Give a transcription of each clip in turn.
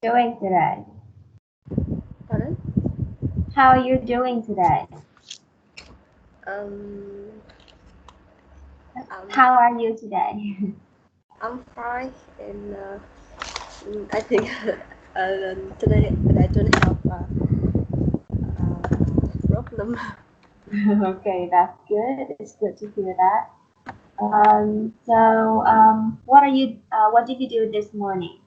doing today? Pardon? How are you doing today? Um, How are you today? I'm fine, and I think today I don't have a problem. Okay, that's good. It's good to hear that. What did you do this morning?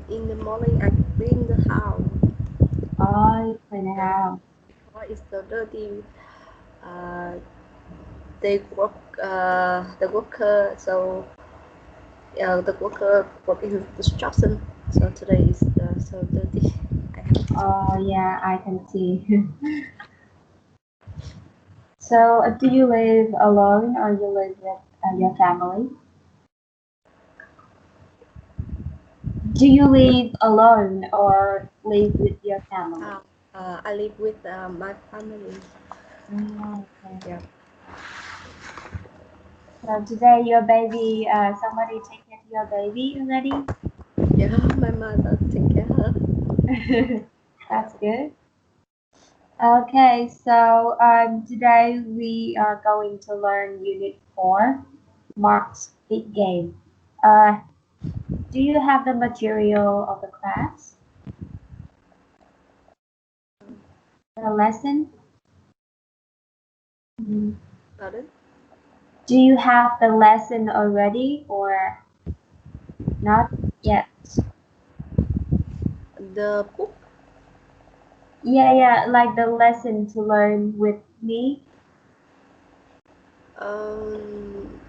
In the morning, I clean the house Oh, you clean the house. because it's so dirty. Uh, they work the worker the worker work in construction. So today is so dirty. Oh, yeah, I can see. So, do you live alone or you live with your family? Do you live alone or live with your family? I live with my family. Oh, okay. Yeah. So today your baby, somebody take care of your baby already? Yeah, my mother take care of her. That's good. Okay, so today we are going to learn Unit 4, Mark's Big Game. Uh, do you have the material of the class? The lesson? Mhm. Pardon? Do you have the lesson already or not yet? The book? Yeah, like the lesson to learn with me. Um,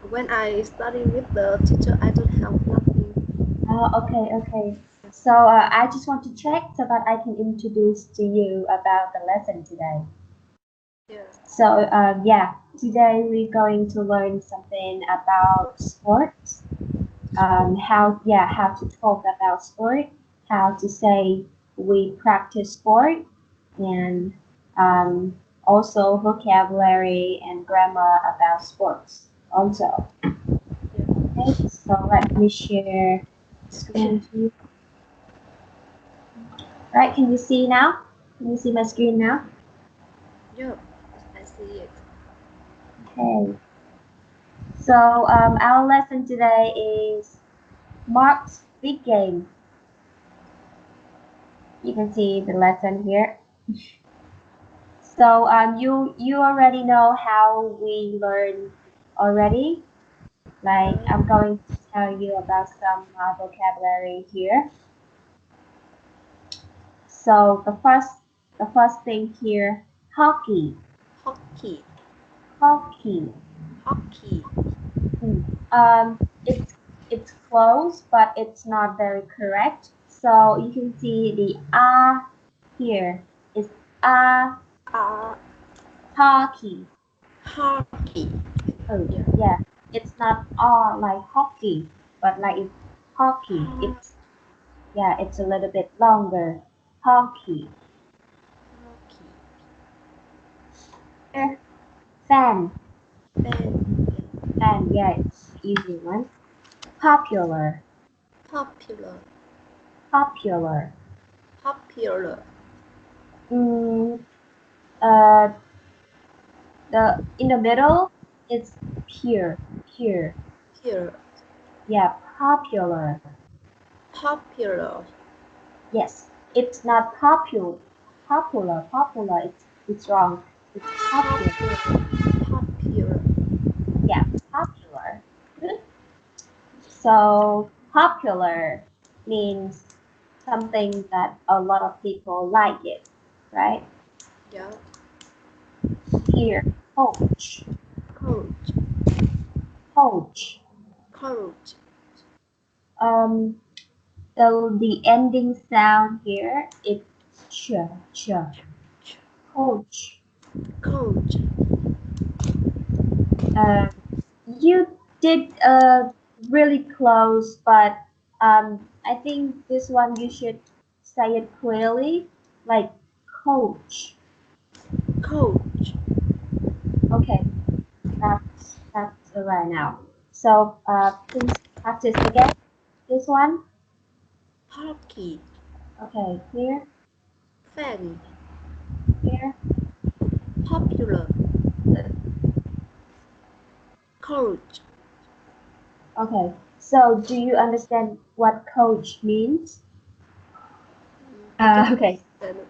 when I study with the teacher, I don't have nothing. Okay. So I just want to check so that I can introduce to you about the lesson today. Yeah. So yeah, today we're going to learn something about sports. How to talk about sport, how to say we practice sport, and um, also vocabulary and grammar about sports. Also, okay. So let me share screen to you. Right, can you see now? Can you see my screen now? Yeah, I see it. Okay. So our lesson today is Mark's Big Game. You can see the lesson here. So you already know how we learn already. Like Yeah. I'm going to tell you about some vocabulary here. So the first thing here, hockey. Hockey. Hockey. Hockey. Hmm. It's close, but it's not very correct. So you can see the here is Uh, hockey. hockey. Oh Yeah. yeah, it's not like hockey, but like it's hockey. It's a little bit longer. Hockey. Hockey. Here, fan. Fan. Fan. Yeah, it's easy one. Popular. Popular. Popular. Popular. Mm, uh, the in the middle it's pure. Pure. Here. Yeah, popular. Popular. Yes, it's not popular. Popular. It's wrong. It's popular. Popular. Yeah, popular. So popular means something that a lot of people like it, right? Yeah. Here, coach. Coach. Coach. Coach. Um, the ending sound here is ch, ch. Coach. Coach. Um, you did really close, but I think this one you should say it clearly, like coach. Coach. Okay, that's right now. So please practice again. This one. Hockey. Okay, here, Fan. here. Popular. Coach. Okay, so do you understand what coach means? I don't Okay, understand.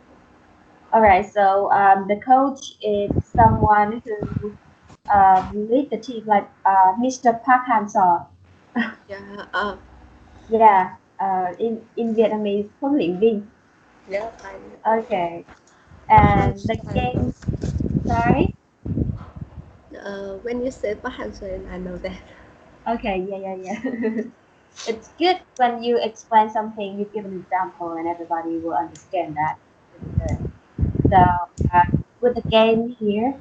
all right. So the coach is someone who lead the team, like Mr. Park Hang-seo. Yeah. Yeah, in Vietnamese, huấn luyện viên. Yeah. Okay, Park Hang and the Seo. game. Sorry. When you say Park Hang Seo, I know that. Okay, yeah. It's good when you explain something, you give an example, and everybody will understand that. Really good. So, uh, with the game here,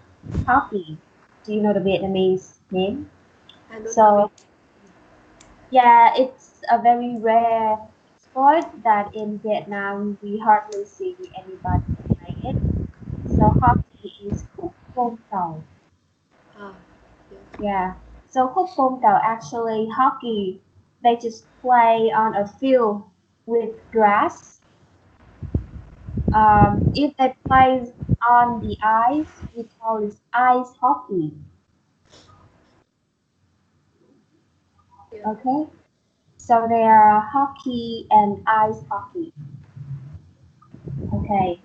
hockey. Do you know the Vietnamese name? I don't know it. So, yeah, it's a very rare sport that in Vietnam we hardly see anybody play it. So, hockey is khúc côn cầu. Ah, yeah. Yeah. So khúc côn cầu actually hockey, they just play on a field with grass. If they play on the ice, we call it ice hockey. Yeah. Okay. So there are hockey and ice hockey. Okay.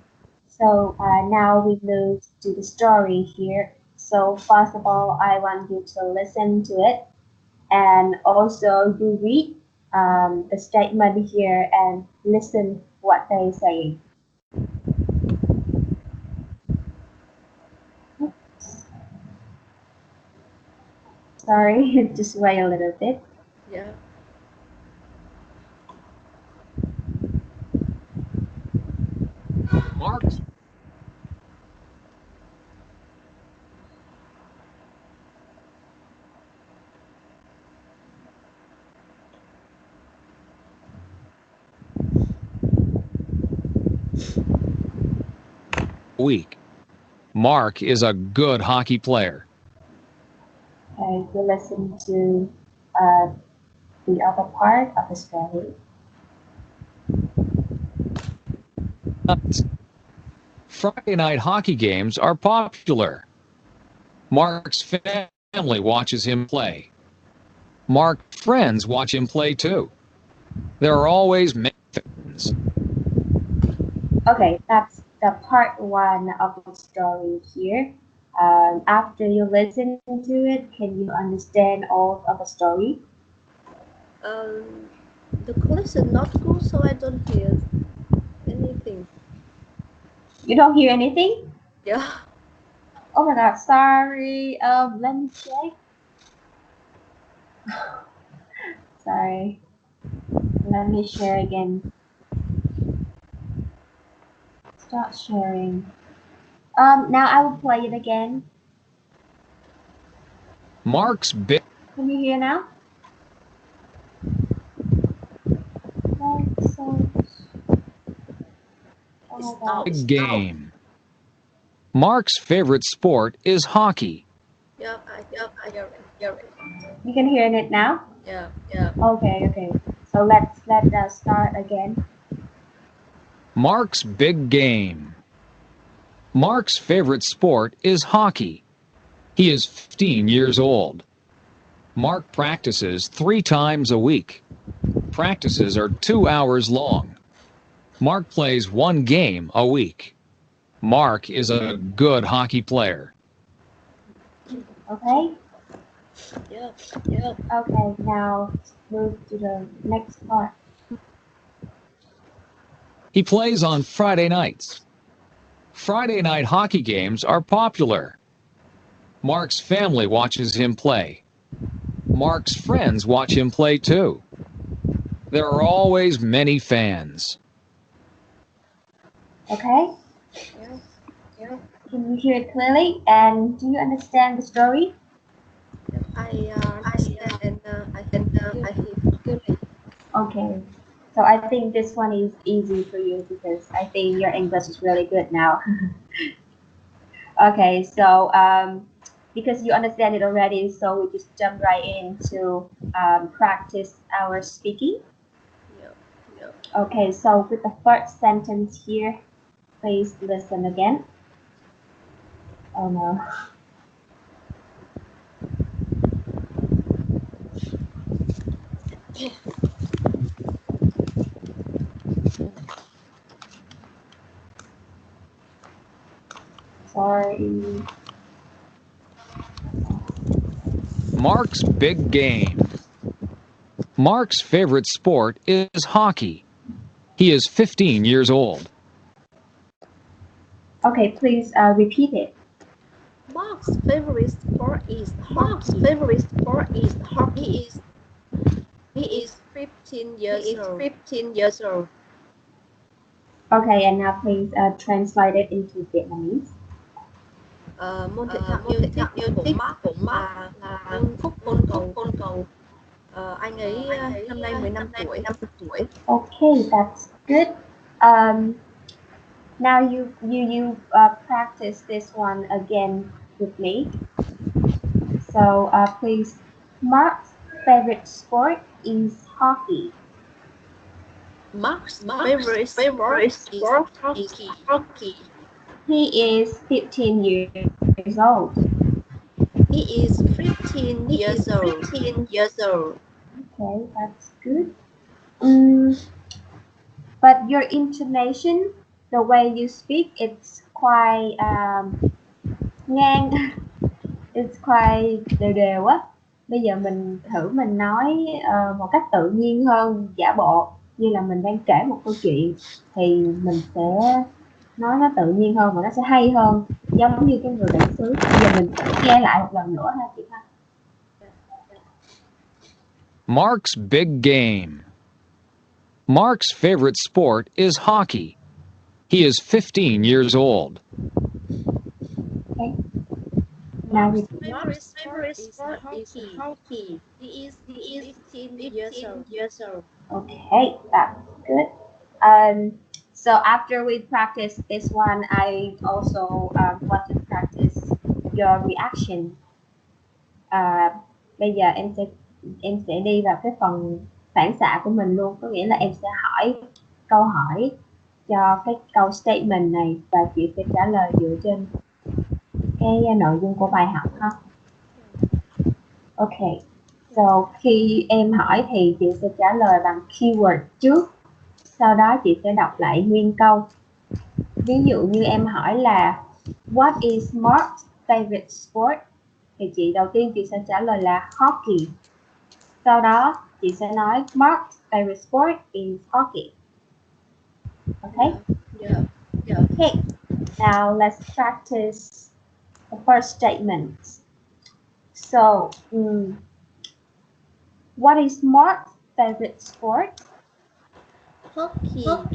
So now we move to the story here. So first of all, I want you to listen to it, and also you read the statement here and listen what they say. Oops. Sorry, just wait a little bit. Yeah. Mark's week. Mark is a good hockey player. Okay, we listen to uh, the other part of the story. Friday night hockey games are popular. Mark's family watches him play. Mark's friends watch him play too. There are always many fans. Okay, that's the part one of the story here. After you listen to it, can you understand all of the story? Um, the connection not good, so I don't hear anything. You don't hear anything? Yeah. Oh my god, sorry. Let me check. Sorry. Let me share again. Start sharing. Now I will play it again. Mark's big Can you hear now? Okay, so oh It's my god. out. game. Mark's favorite sport is hockey. Yeah, I hear it. Hear it. You can hear it now? Yeah. Okay. So let us start again. Mark's big game. Mark's favorite sport is hockey. He is 15 years old. Mark practices 3 times a week. Practices are 2 hours long. Mark plays 1 game a week. Mark is a good hockey player. Okay? Yeah. Okay, now move to the next part. He plays on Friday nights. Friday night hockey games are popular. Mark's family watches him play. Mark's friends watch him play too. There are always many fans. Okay? Yeah. Can you hear it clearly? And do you understand the story? Yeah. I understand and I hear it. Okay. So I think this one is easy for you because I think your English is really good now. Okay, so because you understand it already, so we just jump right into practice our speaking. Yeah. Okay, so with the first sentence here, please listen again. Oh no. Sorry. Mark's big game. Mark's favorite sport is hockey. He is 15 years old. Okay, please repeat it. Mark's favorite sport is hockey. Favorite sport is hockey. He is 15 years old. 15 years old. Okay, and now please translate it into Vietnamese. Môn thể thao yêu thích của Mark là môn côn cầu. Anh ấy năm nay 15 tuổi. Okay, that's good. Now you practice this one again with me. So please, Mark's favorite sport is hockey. Mark's favorite sport is hockey. He is 15 years old. He is 15 years old. 15 years old. Okay, that's good. But your intonation, the way you speak, it's quite ngang. It's quite đều á. Bây giờ mình thử mình nói một cách tự nhiên hơn, giả bộ như là mình đang kể một câu chuyện thì mình sẽ nói nó tự nhiên hơn và nó sẽ hay hơn, giống như cái người bản xứ. Bây giờ mình nghe lại một lần nữa ha chị ha. Mark's big game. Mark's favorite sport is hockey. He is 15 years old. Okay. Now Mark's favorite sport is hockey. He is 15 years old. Okay, that's good. So after we practice this one, I also want to practice your reaction. Bây giờ em sẽ đi vào cái phần phản xạ của mình luôn, có nghĩa là em sẽ hỏi câu hỏi cho cái câu statement này và chị sẽ trả lời dựa trên cái nội dung của bài học ha. Okay. So khi em hỏi thì chị sẽ trả lời bằng keyword trước, sau đó chị sẽ đọc lại nguyên câu. Ví dụ như em hỏi là What is Mark's favorite sport? Thì chị đầu tiên chị sẽ trả lời là hockey. Sau đó chị sẽ nói Mark's favorite sport is hockey. Okay? Yeah. Okay. Now let's practice the first statement. So, what is Mark's favorite sport? Hockey. Mark's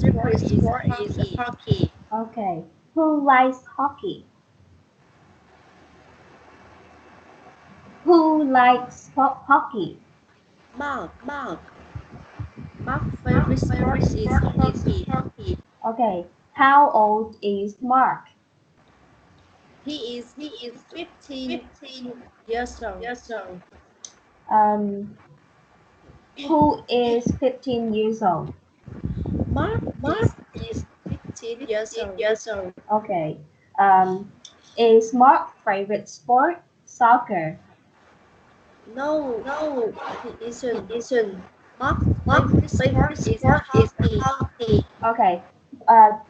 favorite sport is hockey. Okay. Who likes hockey? Who likes hockey? Mark's favorite sport is hockey. Okay. How old is Mark? He is 15 years old. Who is 15 years old? Mark is 15 years old. Okay. Is Mark's favorite sport soccer? No, he isn't. Mark's favorite sport is hockey. Okay.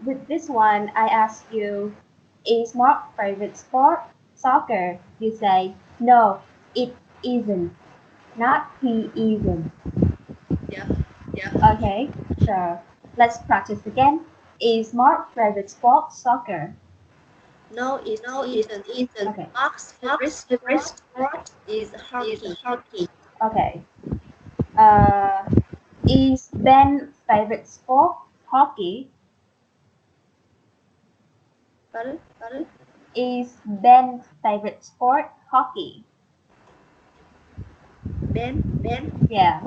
With this one, I ask you, is Mark's favorite sport soccer? You say, no, it isn't. Not he isn't. Yeah. Okay, so let's practice again. Is Mark's favorite sport soccer? No, it isn't. Okay. Mark's favorite sport is hockey. Okay. Is Ben's favorite sport hockey? Pardon? Is Ben's favorite sport hockey? Ben? Yeah.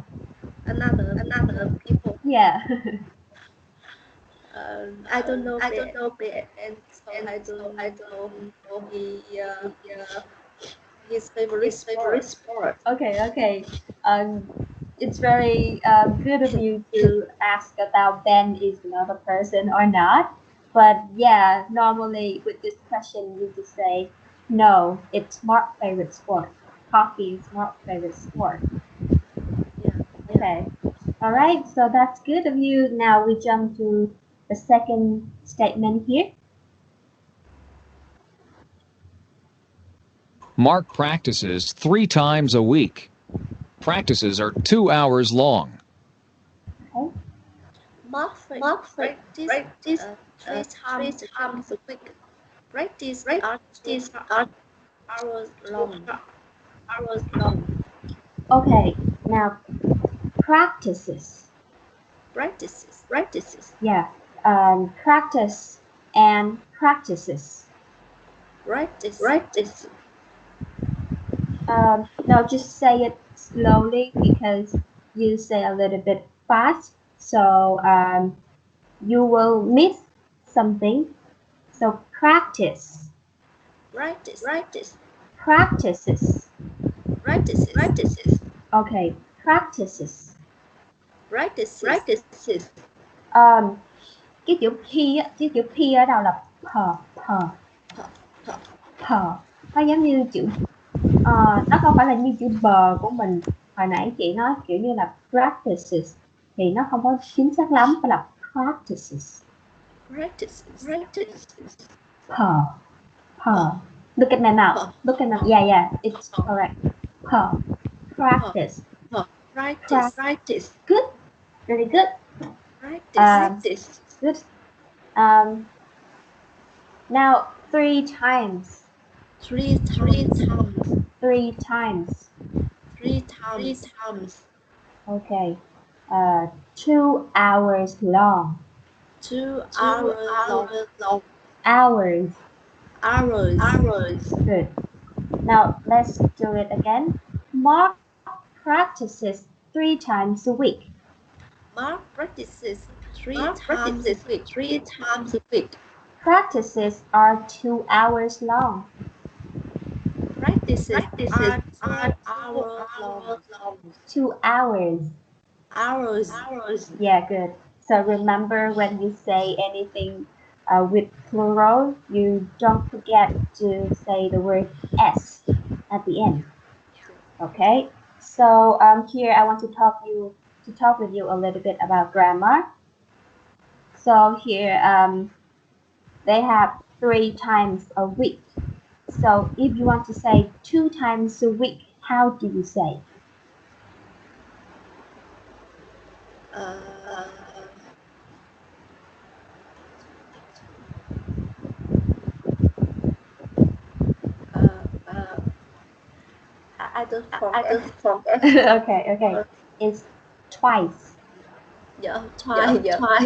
Another people. Yeah. I don't know Ben, and so I don't know his favorite sport. Okay. it's very good of you to ask about Ben is another person or not. But yeah, normally with this question, you just say, no, it's Mark's favorite sport. Hockey is Mark's favorite sport. Yeah. Okay. All right, so that's good of you. Now we jump to the second statement here. Mark practices 3 times a week. Practices are 2 hours long. Okay. Mark practice 3 times a week. Practice are 2 hours long. Okay. Now practices. Practices. Yeah. Practice and practices. Practice. No, just say it slowly because you say a little bit fast. So you will miss something. So practice. Practices. Okay. Practices. Cái chữ P ở đâu là p. Nó giống như chữ nó không phải là như chữ bờ của mình hồi nãy chị nói kiểu như là practices thì nó không có chính xác lắm, phải là practices. p. Look at my mouth. Yeah, it's correct. Practice. Good. Really good. Good. Now 3 times. 3 times. Okay. 2 hours long. 2 hours long. Hours. Hours. Good. Now let's do it again. Mark practices 3 times a week. Mark practices 3 times a week. Practices are 2 hours long. Practices are 2 hours long. 2 hours. Hours. Yeah, good. So remember when you say anything with plural, you don't forget to say the word s at the end. Okay. So here I want to talk with you a little bit about grammar. So here they have 3 times a week. So if you want to say 2 times a week, how do you say? I don't forget. Okay. It's twice. Yeah, twice.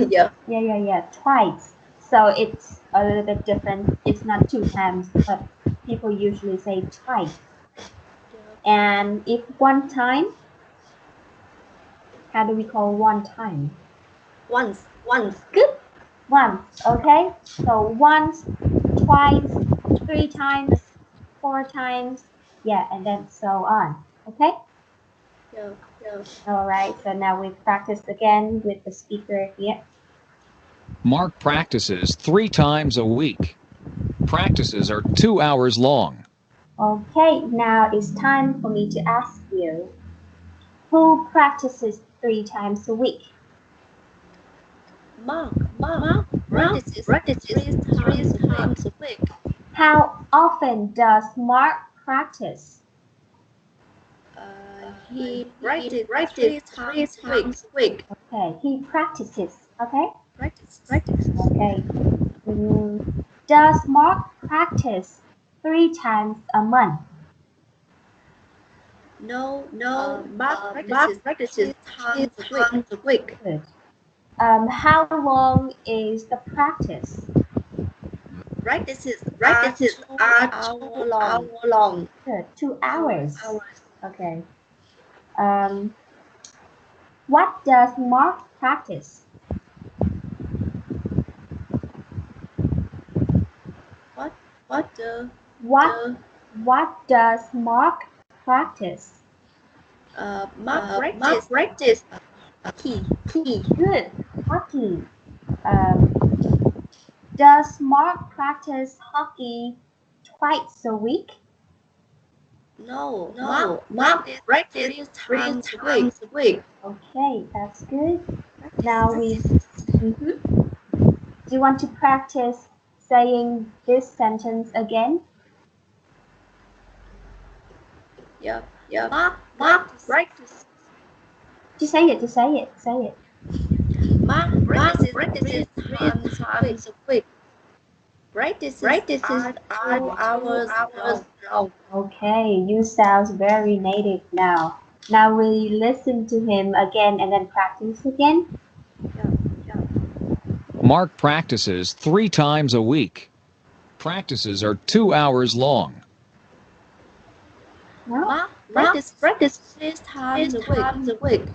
Yeah. Twice. So it's a little bit different. It's not 2 times, but people usually say twice. Yeah. And if 1 time, how do we call 1 time? Once. Good. Once. Okay. So once, twice, 3 times, 4 times. Yeah, and then so on. Okay. Yeah. All right. So now we practice again with the speaker here. Mark practices 3 times a week. Practices are 2 hours long. Okay, now it's time for me to ask you, who practices 3 times a week? Mark practices 3 times a week. How often does Mark practice? He practices 3 times a week. Okay, he practices. Okay. Practice. Okay. Does Mark practice 3 times a month? No. Mark practices 3 times a week. Good. How long is the practice? Practices are 2 hours long. Good. 2 hours. Okay. What does Mark practice? What does Mark practice? Mark practice hockey. Good. Hockey. Does Mark practice hockey twice a week? No, Mark practice three times a week. Okay, that's good. Now Mhm. Do you want to practice saying this sentence again? Yeah. Mark practice. Just say it. Say it. Mark practices three times a week. Practices are 2 hours long. Okay, you sound very native now. Now will you listen to him again and then practice again? Yeah. Mark practices 3 times a week. Practices are 2 hours long. Mark practices 3 times a week.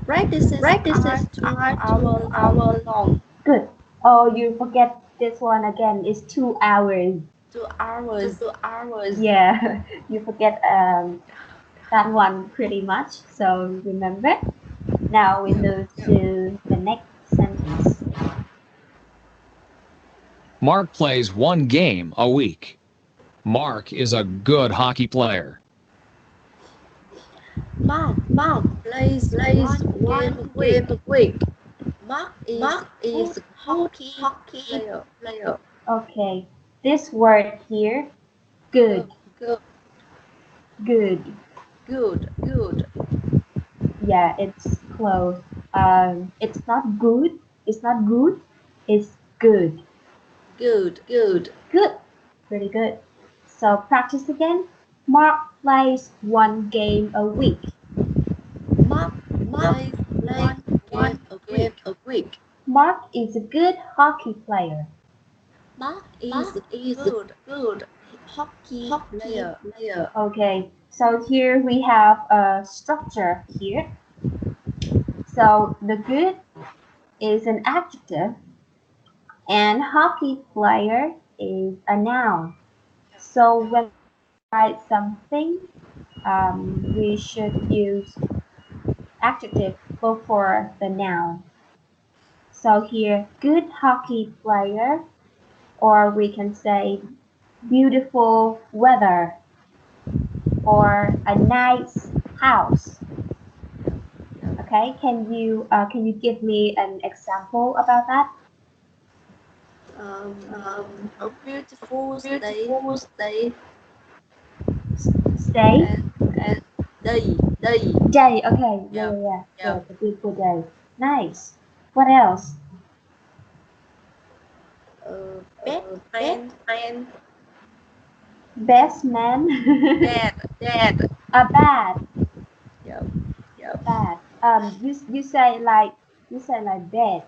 Practices are 2 hours long. Good. Oh, you forget this one again. It's 2 hours. 2 hours. Yeah, you forget that one pretty much. So remember. Now we move to the next sentence. Mark plays 1 game a week. Mark is a good hockey player. Mark plays 1 game a week. Mark is a hockey player. Okay, this word here, good. Good. Yeah, it's close. It's not good. It's not good. It's good. Good. Good. Pretty good. So practice again. Mark plays 1 game a week. Mark plays 1 game a week. Mark is a good hockey player. Mark is a good hockey player. Okay, so here we have a structure here. So the good is an adjective and hockey player is a noun. So when we write something, we should use adjective before the noun. So here, good hockey player, or we can say beautiful weather, or a nice house. Okay, can you give me an example about that? A beautiful day. Stay. And day. Day. Okay. Yeah. Yeah. A beautiful day. Nice. What else? Bad man. Best man. Dad. A bad. Yeah. Bad. You say like bad.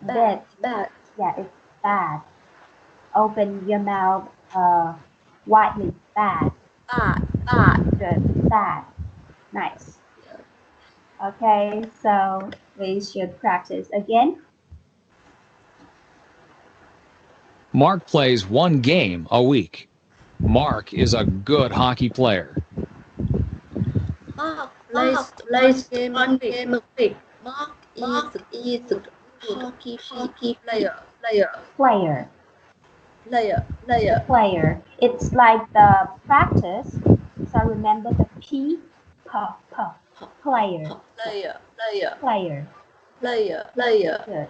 Bad. Yeah, it's bad. Open your mouth widely. Bad. Good. Bad. Nice. Okay, so we should practice again. Mark plays 1 game a week. Mark is a good hockey player. Mark plays 1 game a week. Mark is a good hockey player. Player. It's like the practice. So remember the P, player. Good.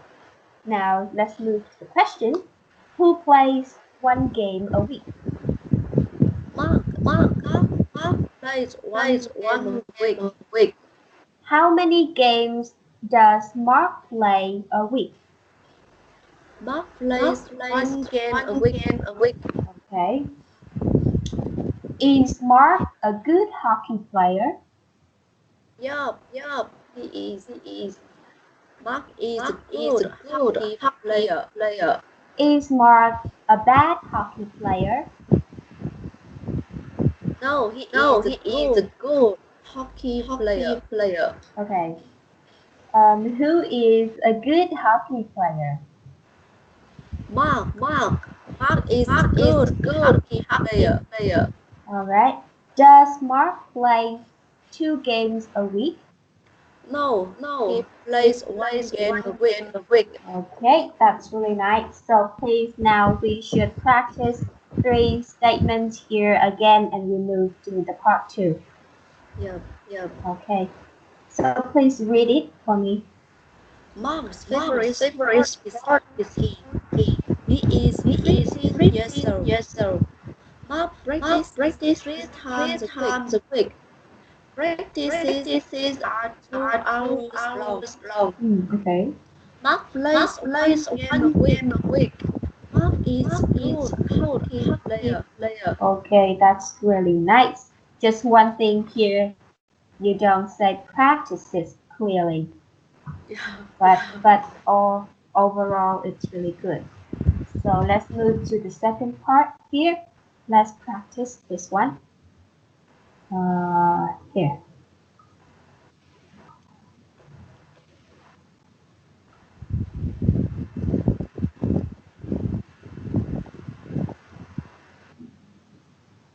Now let's move to the question. Who plays 1 game a week? Mark plays 1 game a week. How many games does Mark play a week? Mark plays 1 game a week. Okay. Is Mark a good hockey player? Yup, he is. Mark is a good hockey player. Is Mark a bad hockey player? No, he is a good hockey player. Okay. Who is a good hockey player? Mark is a good hockey player. All right. Does Mark play 2 games a week? No, he plays one game a week. Okay, that's really nice. So please now we should practice 3 statements here again and we move to the part 2. Yeah. Okay, so please read it for me. Mark's favorite sport is hockey. He is pretty yes sir. Mark practices 3 times a week. Practices are 2 hours long. Okay. Mark plays one game a week. Mark is good hockey player. Okay, that's really nice. Just one thing here, you don't say practices clearly, but overall it's really good. So let's move to the second part here. Let's practice this one. Here.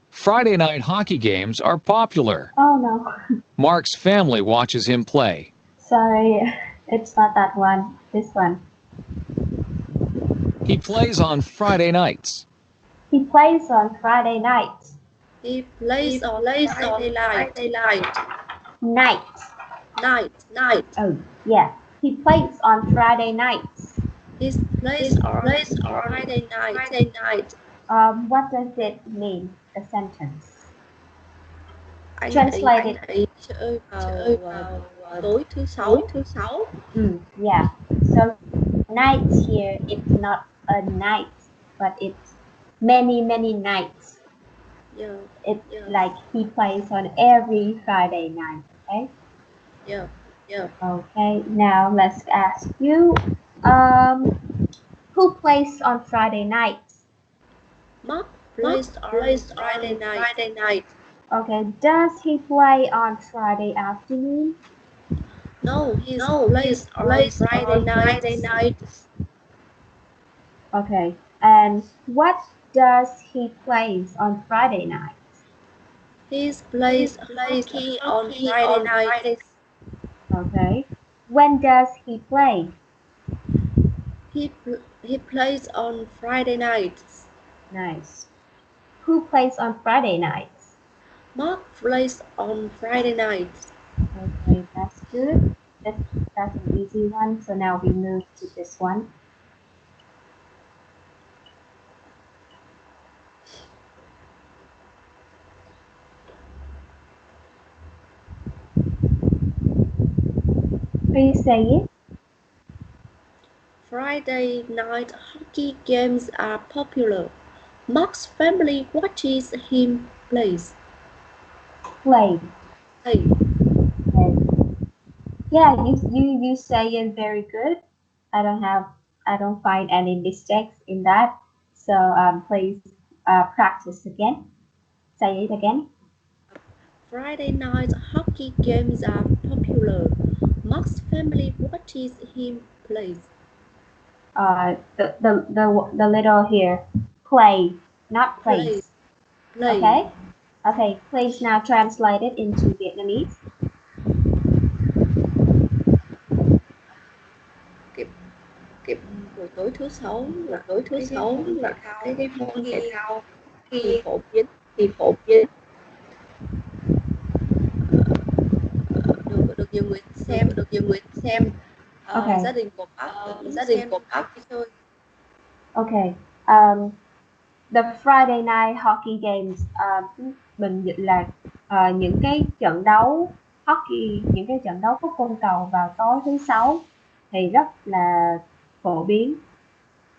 Friday night hockey games are popular. Oh no, Mark's family watches him play. sorry, it's not that one. This one. He plays on Friday nights. He plays on Friday nights. He plays on Friday night. Night. Oh, yeah. He plays on Friday nights. He plays on Friday night. What does it mean, the sentence? Anh Translate ấy chơi vào tối thứ sáu. Yeah. So nights here, it's not a night, but it's many nights. Yeah. It's like he plays on every Friday night. Okay. Yeah. Okay. Now let's ask you, who plays on Friday nights? Mark plays on Friday night. Okay. Does he play on Friday afternoon? No, he plays on Friday night. Okay. And what does he plays on Friday nights? He plays hockey on Friday night. Okay. When does he play? He plays on Friday nights. Nice. Who plays on Friday nights? Mark plays on Friday nights. Okay, that's good. That's an easy one. So now we move to this one. Please say it. Friday night hockey games are popular. Mark's family watches him play. Play. Okay. Yeah, you say it very good. I don't find any mistakes in that. So please practice again. Say it again. Friday night hockey games are popular. Mark's family watches him play. The little here, play, not place. Play. Okay, please now translate it into Vietnamese. Buổi tối thứ sáu là cái môn thể thao thì phổ biến được nhiều người xem. Okay. Gia đình của bác đi chơi. Okay. The Friday night hockey games, mình dịch là những cái trận đấu hockey, những cái trận đấu côn cầu vào tối thứ sáu thì rất là phổ biến.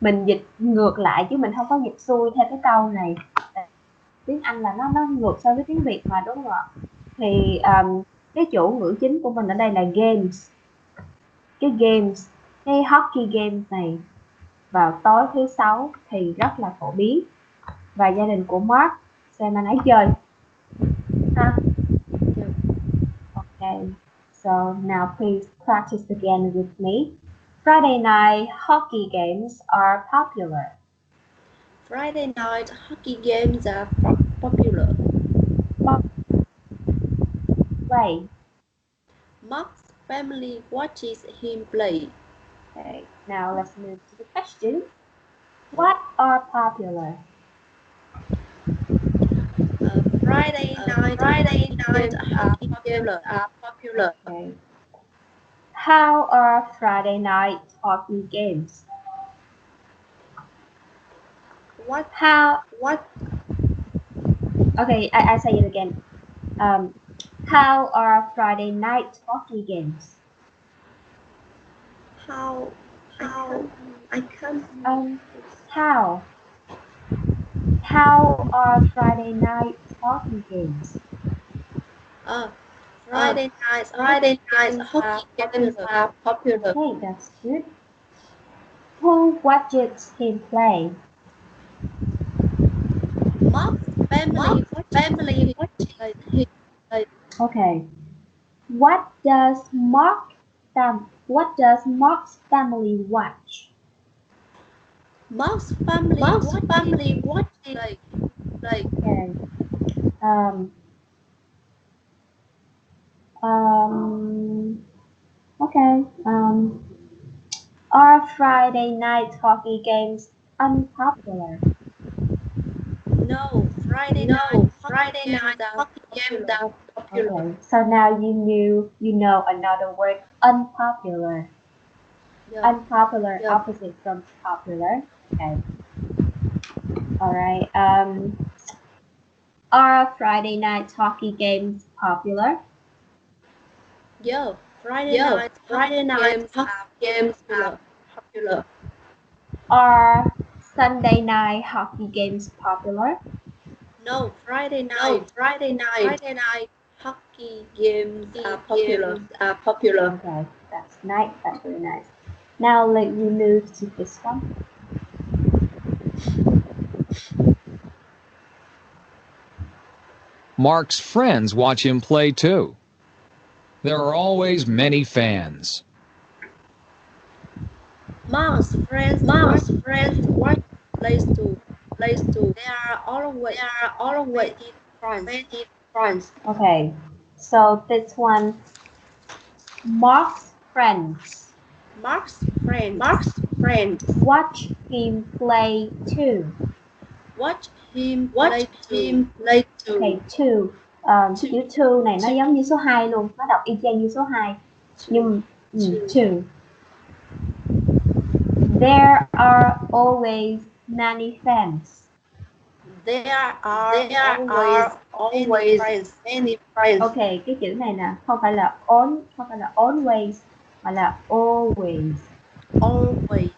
Mình dịch ngược lại chứ mình không có dịch xuôi theo cái câu này. Tiếng Anh là nó ngược so với tiếng Việt mà, đúng không ạ? Thì cái chủ ngữ chính của mình ở đây là games. Cái hockey games này vào tối thứ sáu thì rất là phổ biến. Và gia đình của Mark xem anh ấy chơi. Okay, so now please practice again with me. Friday night hockey games are popular. Friday night hockey games are popular. play? Mark's family watches him play. Okay, now let's move to the question. What are popular? Friday night hockey games are popular. Okay. How are Friday night hockey games? What? How? What? Okay, I say it again. How are Friday night hockey games? How? I can't. How? How are Friday night hockey games? Friday night hockey games are popular. Okay, that's good. Who watches him play? Mark's family watches him play. Okay. What does Mark's family watch? Mark's family watches play. Okay. Um, um, okay. Are Friday night hockey games unpopular? No, Friday night hockey games are popular. Okay. So now you know another word, unpopular. Yeah. Unpopular, opposite from popular. Okay. All right. Are Friday night hockey games popular? Yeah, Friday night hockey games are popular. Are Sunday night hockey games popular? No, Friday night hockey games are popular. Okay, that's nice. That's really nice. Now let me move to this one. Mark's friends watch him play too. There are always many fans. Mark's friends watch plays too. There are always many friends. Okay, so this one, Mark's friends Mark's friends watch him play too. watch him play too. Okay, two. Chữ two này nó giống như số 2 luôn, nó đọc y chang như số 2. Nhưng two. There are always many fans. There are always many friends. Okay, cái chữ này nè, không phải là always, mà là always. Always.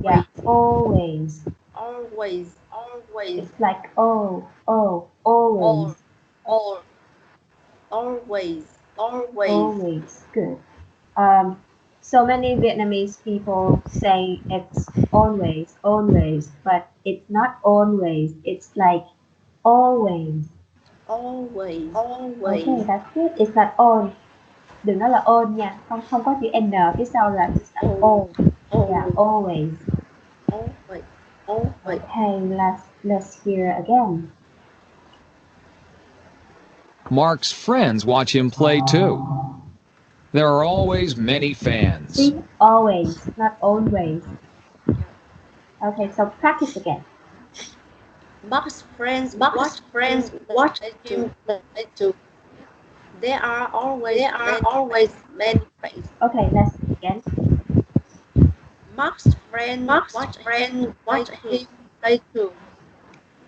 Yeah, always. Always. It's like always. Always. Good. So many Vietnamese people say it's always, but it's not always. It's like always. Okay, that's good. It's not on. Đừng nói là on nha, không có chữ n phía sau là it's like all. Yeah, always. Okay, let's hear again. Mark's friends watch him play too. There are always many fans. See, always, not always. Okay, so practice again. Mark's friends watch him play too. There are always many friends. Okay, let's again. Mark's friends watch him play too.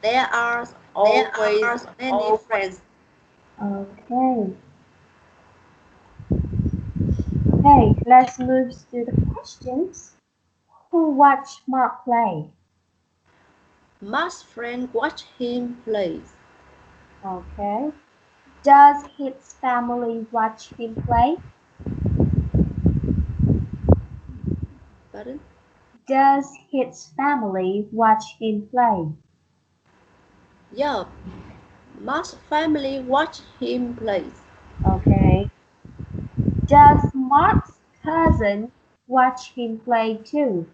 There are always many friends. Okay. Okay, let's move to the questions. Who watched Mark play? Mark's friends watch him play. Okay. Does his family watch him play? Pardon? Does his family watch him play? Yeah. Mark's family watch him play. Okay. Does Mark's cousin watch him play too?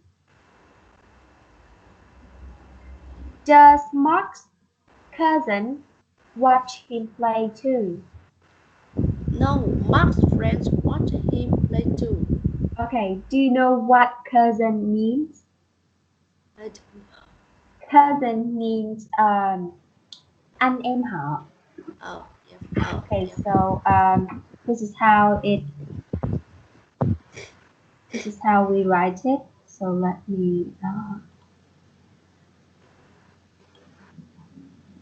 Does Mark's cousin watch him play too? No, Mark's friends watch him play too. Okay, do you know what cousin means? I don't know. Cousin means anh em họ. Oh, yeah. Okay, so this is how we write it. So let me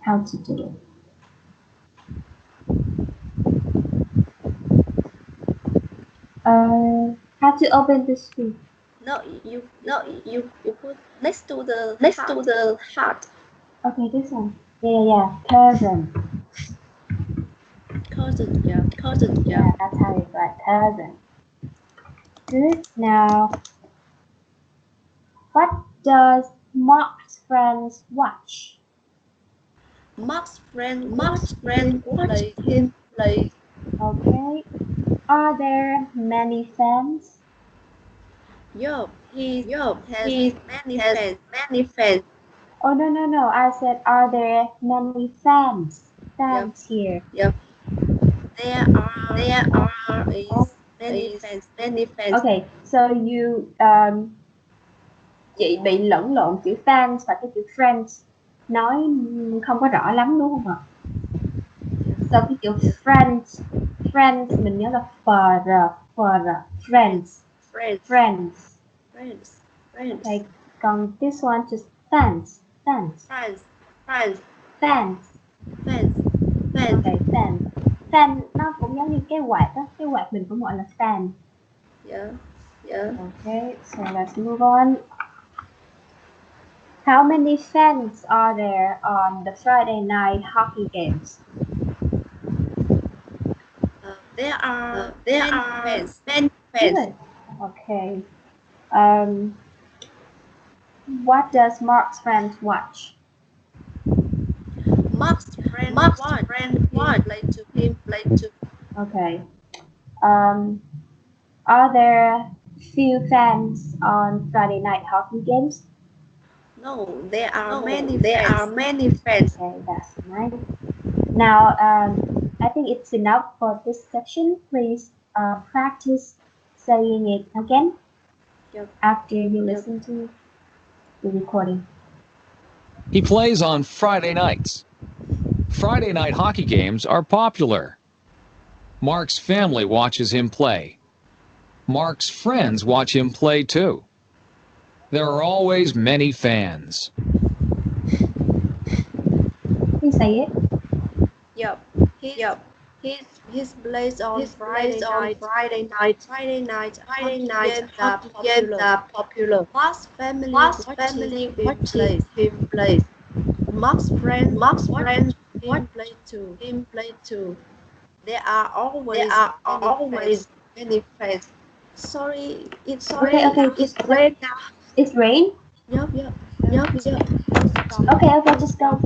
how to do it. How to open the screen? No, you put next to the heart. Okay, this one. Yeah. Cousin. Cousin, yeah. Yeah, that's how you write cousin. Good. Now, what does Mark's friends watch? Mark's friend watch him play. Okay. Are there many fans? Yup, he has Many fans. Oh no. I said are there many fans? Fans here. there There are is many is fans. many fans. Okay, so you chị bị lẫn lộn chữ fans và cái chữ friends, nói không có rõ lắm đúng không ạ? So cái chữ friends mình nhớ là friends. Okay, còn this one just fans. Okay, fan nó cũng giống như cái quạt đó, cái quạt mình cũng gọi là fan. Yeah. Okay, so let's move on. How many fans are there on the Friday night hockey games? There are Many fans. Good. Okay. What does Mark's friends watch? Mark's friend watch him play too. Okay. Are there few fans on Friday night hockey games? No, there are many There fans. are many fans. Okay, that's nice. Now, I think it's enough for this section. Please practice saying it again after you listen to the recording. He plays on Friday nights. Friday night hockey games are popular. Mark's family watches him play. Mark's friends watch him play too. There are always many fans. Please say it. Yup. His plays on Friday night. Friday night. Friday night Friday hockey night games are hockey games popular. are popular. Mark's family Mark's watches family him watches play. him play. Mark's friends Mark's watch friends him watch play too. him play too. There are always There are many always fans. many fans. Sorry, it's Okay, rain. okay, It's rain now. It's rain? Yup. Okay, just go.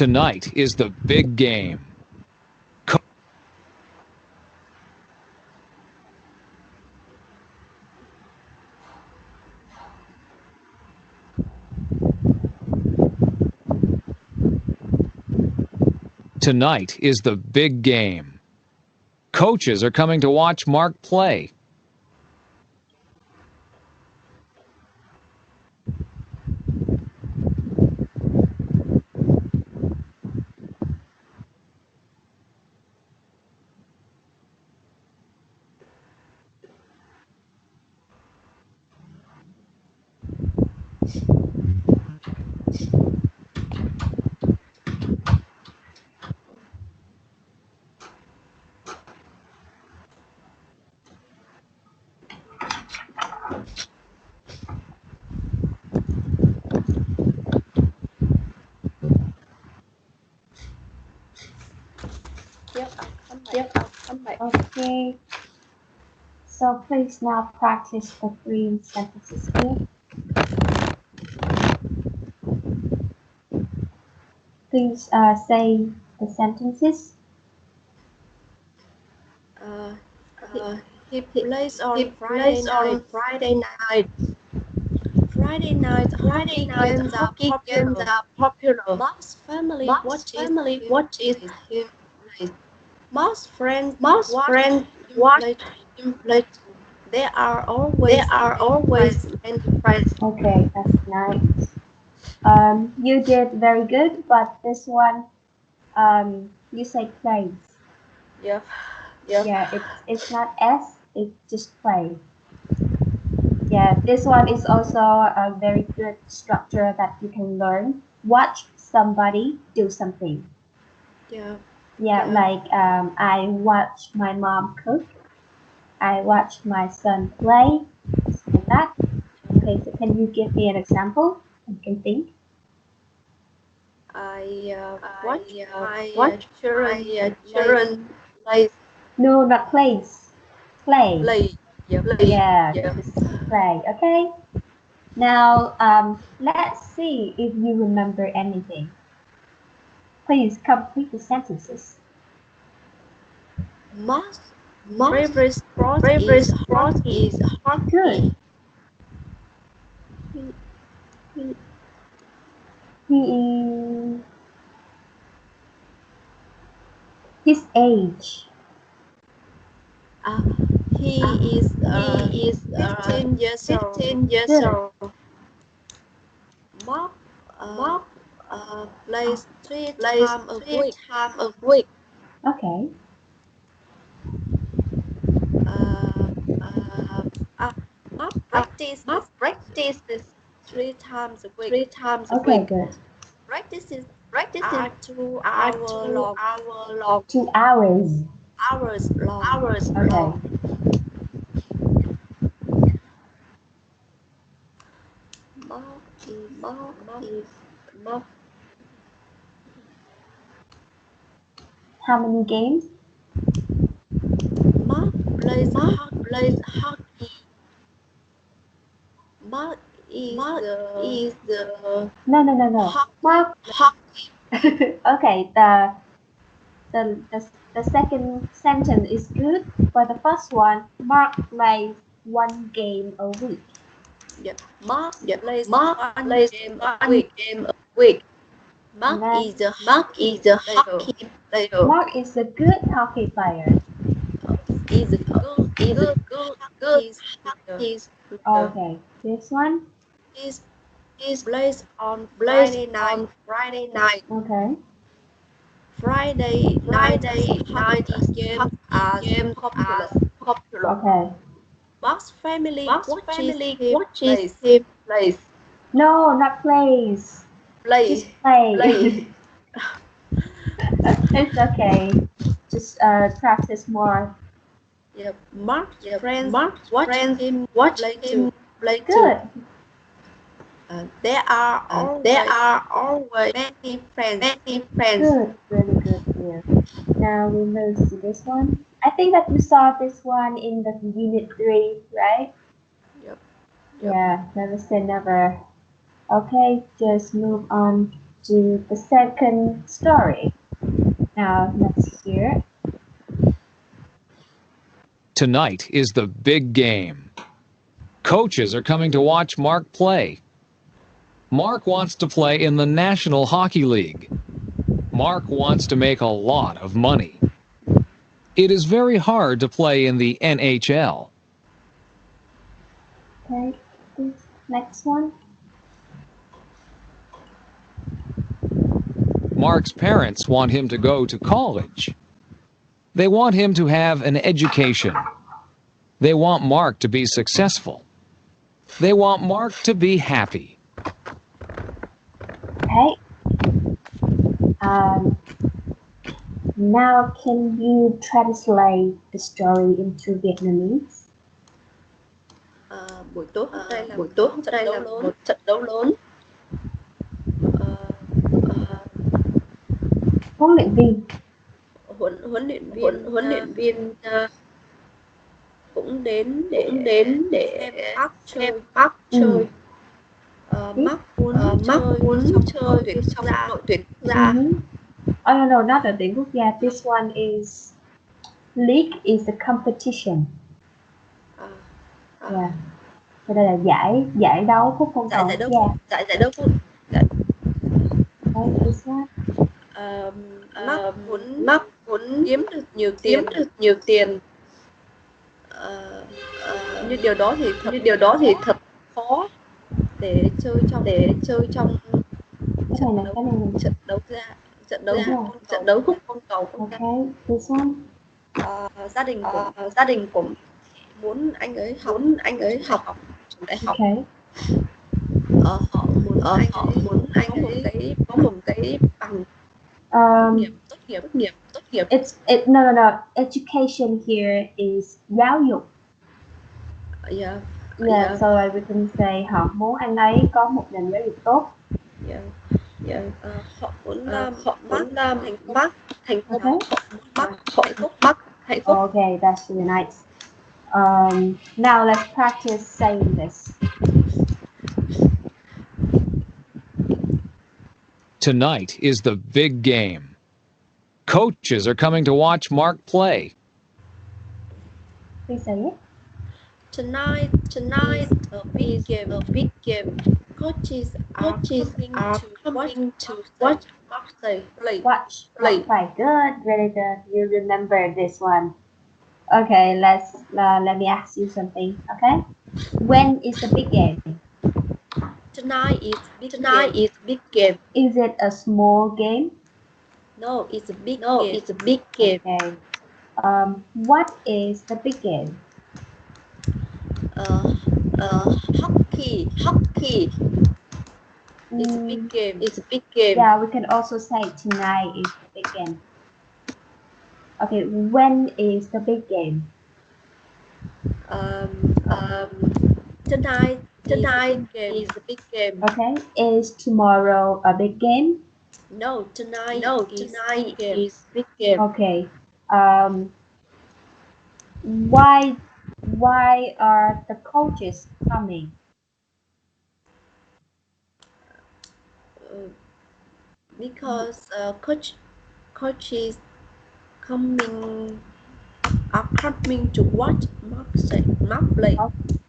Tonight is the big game. Tonight is the big game. Coaches are coming to watch Mark play. Okay. So please now practice the 3 sentences here. Please say the sentences. He plays on plays on Friday night. Friday night Friday hockey night games are hockey games popular. are popular. Mark's family Mark's watches family him watches play. him play. Mark's friends Mark's watch friends him watch play. him play. There are There always are many always friends. many friends. Okay, that's nice. You did very good, but this one, you say plays. Yep. Yeah, it's not S, it's just play. Yeah, this one is also a very good structure that you can learn. Watch somebody do something. Yeah. Yeah, like I watch my mom cook. I watch my son play. Like that. Okay, so can you give me an example? You can think. I watch I my watch children my play. children play. No, not plays. Play. Play. Yep. Yeah, Yeah. this is play. Okay. Now, let's see if you remember anything. Please complete the sentences. Mark's Mark's favorite sport favorite is sport hockey. is hockey. Good. He his age. He is He is 15 years old. 15 years Good. old. Mark Mark plays three plays times a 3 week. times a week. Okay. Mark Mark practices practices 3 times a week. 3 times a Okay, week. good. Practices Practices are 2 are hour 2 long. hour long. 2 hours. Hours long. Hours Okay. long. Mark is Mark Mark is Mark How many games? Mark plays Mark hockey. plays hockey. Mark is Mark the is the No. hockey. Mark. hockey. Okay, the second sentence is good. For the first one, Mark plays 1 game a week. Yeah. Mark Yeah. plays Mark one plays game a 1 week. game a week. Mark is Next, the Mark hockey is a player. hockey player. Mark is a good hockey player. Is a good Is a good good hockey player. hockey player. Okay, this one. He He plays on plays Friday night. on Friday night. Okay. Friday night Friday night hockey games hockey are games popular. are popular. Okay. Mark's family Mark's watches family him watches play. him play. No, not plays. Just Play. play. Play. It's okay. Just practice more. Yeah. Mark's Yeah. friends Mark's watch friends him watch play him too. play too. Good. There are There always are always many friends. many friends. Good. Really good here. Now we move to this one. I think that you saw this one in the unit 3, right? Yep. Yeah, never say never. Okay, just move on to the second story. Now let's hear. Tonight is the big game. Coaches are coming to watch Mark play. Mark wants to play in the National Hockey League. Mark wants to make a lot of money. It is very hard to play in the NHL. Okay, this next one. Mark's parents want him to go to college. They want him to have an education. They want Mark to be successful. They want Mark to be happy. Okay. Now can you translate the story into Vietnamese? Buổi tối hôm nay là Buổi một tối hôm trận nay đấu là lớn. một trận đấu lớn. Huấn luyện viên. Huấn luyện viên Huấn luyện viên cũng đến để xem bác chơi. Mark muốn chơi trong đội tuyển quốc gia. Oh no, not đội tuyển quốc gia. This one is league is a competition. Yeah. So đây là giải đấu khúc phong cầu quốc gia. Giải đấu quốc. Okay, this one. Mark muốn kiếm được nhiều tiền. Như điều đó thì thật khó để chơi trong trận đấu khúc phong cầu quốc gia. Okay, this one. Gia đình của muốn anh ấy học trường đại học. Okay. Họ muốn anh ấy có một cái bằng tốt nghiệp. No. Education here is giáo dục. Yeah. So like we can say họ muốn anh ấy có một nền giáo dục tốt. Họ muốn thành công Bắc. Okay, that's really nice. Now let's practice saying this. Tonight is the big game. Coaches are coming to watch Mark play. Please say it. Tonight is a big game. Coaches are coming to watch Mark play. Watch. Good, really good. You remember this one. Okay, let me ask you something. Okay, when is the big game? Tonight is big game. Is it a small game? No, it's a big game. It's a big game. Okay. What is the big game? Hockey. It's a big game. Yeah, we can also say tonight is the big game. Okay, when is the big game? Tonight is a big game. Okay, is tomorrow a big game? No, tonight is big game. Okay. Why are the coaches coming? Because coaches are coming to watch Mark play.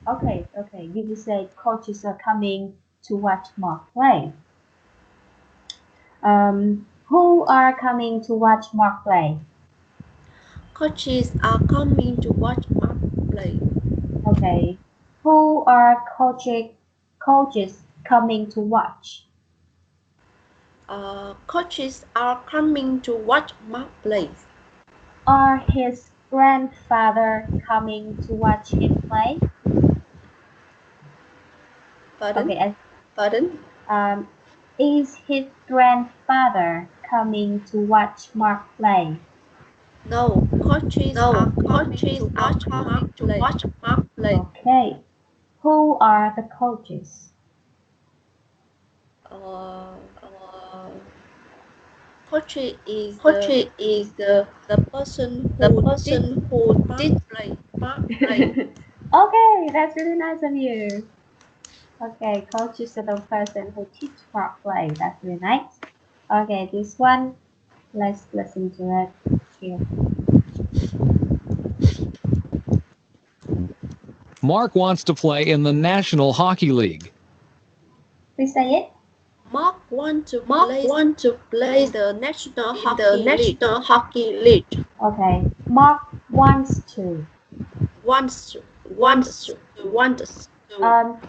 Okay. You will say coaches are coming to watch Mark play. Who are coming to watch Mark play? Coaches are coming to watch Mark play. Okay. Who are coaches coming to watch? Coaches are coming to watch Mark play. Are his grandfather coming to watch him play? Pardon? Okay. Pardon? Is his grandfather coming to watch Mark play? No, coaches are coming to watch Mark play. Okay. Who are the coaches? Coach is the person who did play. Okay, that's really nice of you. Okay, coach is the person who teach Mark play. That's really nice. Okay, this one, let's listen to it here. Mark wants to play in the National Hockey League. Please say it. Mark wants to play the National Hockey League. Okay, Mark wants to.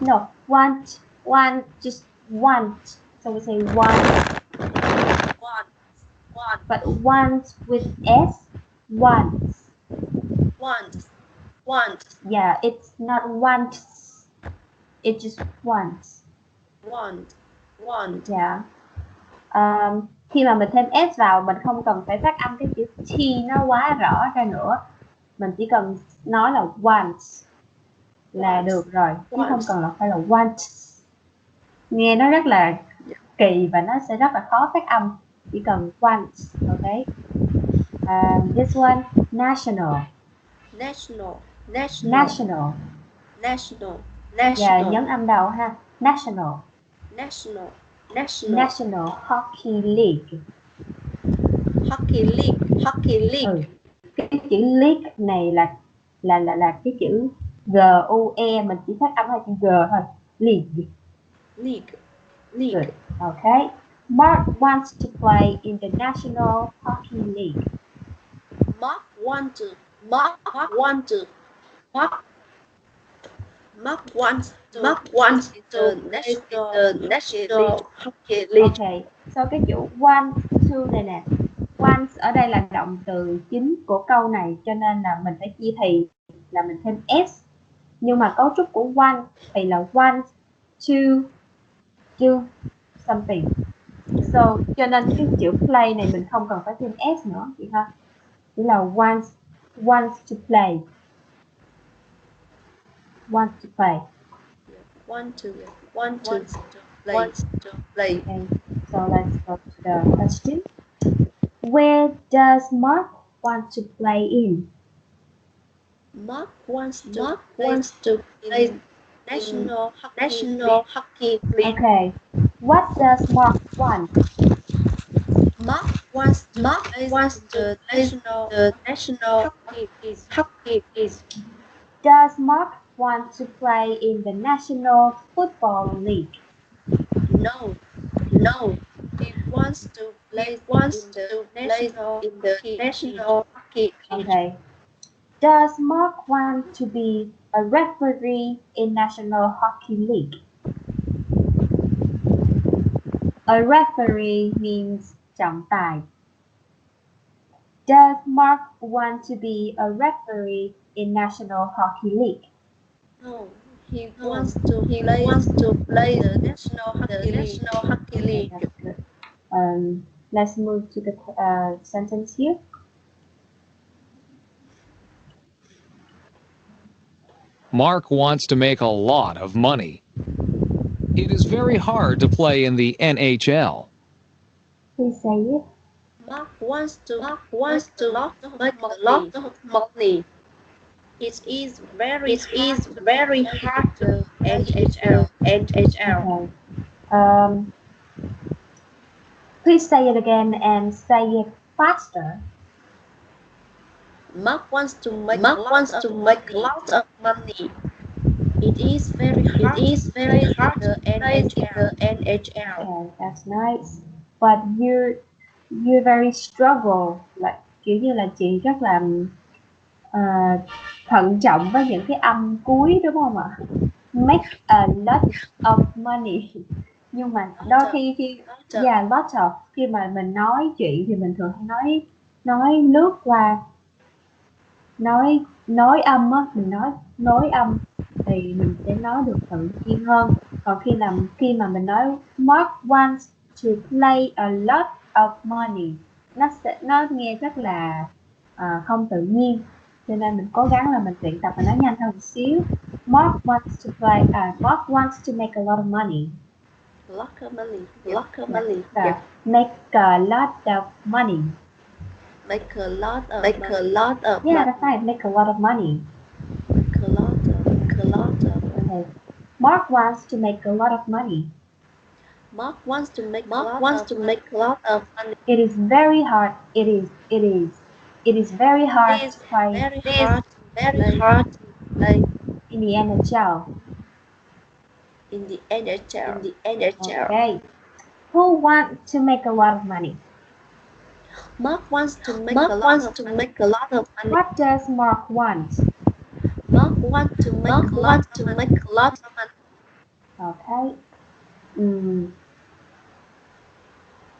No, just want. So we say want. But want with S, wants. Yeah, it's not wants. It just wants. Yeah. Khi mà mình thêm S vào, mình không cần phải phát âm cái chữ T nó quá rõ ra nữa. Mình chỉ cần nói là wants là được rồi, chứ không cần là phải là wants. Nghe nó rất là kỳ và nó sẽ rất là khó phát âm. Chỉ cần wants, okay? This one, national. National. National. Dạ, nhấn âm đầu ha. National. National. National Hockey League. Hockey League. Cái chữ league này là cái chữ G-U-E, mình chỉ phát âm hai chữ G thôi. League. League. Okay. Mark wants to play in the National Hockey League. Mark wants to the National Hockey League. Okay. So cái chữ want to này nè. Want ở đây là động từ chính của câu này, cho nên là mình phải chia thì là mình thêm s. Nhưng mà cấu trúc của want thì là want to do something. So cho nên cái chữ play này mình không cần phải thêm s nữa, chị ha. Chỉ là wants to play. Want to play. Want to play. Okay. So let's go to the question. Where does Mark want to play in? Mark wants to play National Hockey League. Okay. What does Mark want? Mark wants to play the National Hockey League. Does Mark want to play in the National Football League? No. He wants to play in the National Hockey League. Okay. Does Mark want to be a referee in National Hockey League? A referee means trọng tài. Does Mark want to be a referee in National Hockey League? No. He wants to play the National Hockey League. Okay, that's good. Let's move to the sentence here. Mark wants to make a lot of money. It is very hard to play in the NHL. Please say it. Mark wants to make a lot of money. It is very hard to NHL. Okay. Please say it again and say it faster. Mark wants to make a lot of money. It is very hard to play in the NHL. Okay, that's nice. But you very struggle, like kiểu như là chị rất là thận trọng với những cái âm cuối, đúng không ạ? Make a lot of money. Nhưng mà đôi khi lot of, khi mà mình nói chuyện thì mình thường hay nói lướt qua, nói âm á, mình nói âm thì mình sẽ nói được tự nhiên hơn. Còn khi mà mình nói Mark wants to play a lot of money, nó nghe rất là không tự nhiên, cho nên mình cố gắng là mình luyện tập và nói nhanh hơn một xíu. Mark wants to make a lot of money. Yeah. Make a lot of money. Make a lot of Yeah, that's right. Make a lot of money. Make a lot of. Okay. Mark wants to make a lot of money. Mark wants to make a lot of money. It is very hard. It is very hard to play in the NHL. Okay. Who wants to make a lot of money? Mark wants to make a lot of money. What does Mark want? Mark wants to make a lot of money. Okay.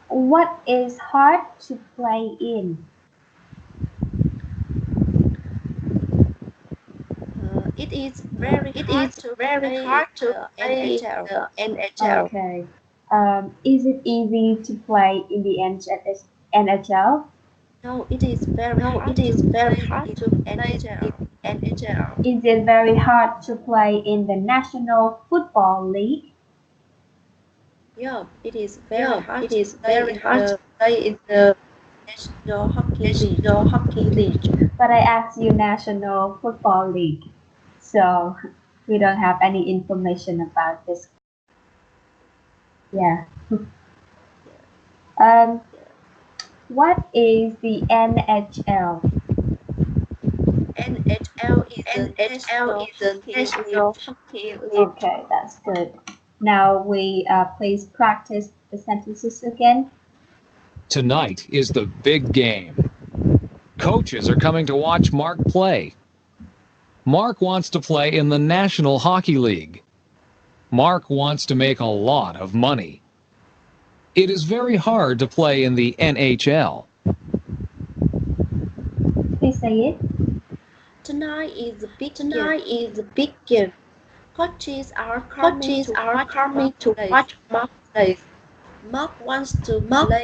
What is hard to play in? It is very hard to play the NHL. Okay. Is it easy to play in the NHL? No, it is very hard to play NHL. Is it very hard to play in the National Football League? Yeah, it is very hard to play in the National Hockey League. But I asked you National Football League, so we don't have any information about this. Yeah. What is the NHL? NHL is the National Hockey League. Okay, that's good. Now we please practice the sentences again. Tonight is the big game. Coaches are coming to watch Mark play. Mark wants to play in the National Hockey League. Mark wants to make a lot of money. It is very hard to play in the NHL. Please say it. Tonight is the big game. Coaches are coming to watch Mark play. Mark wants to play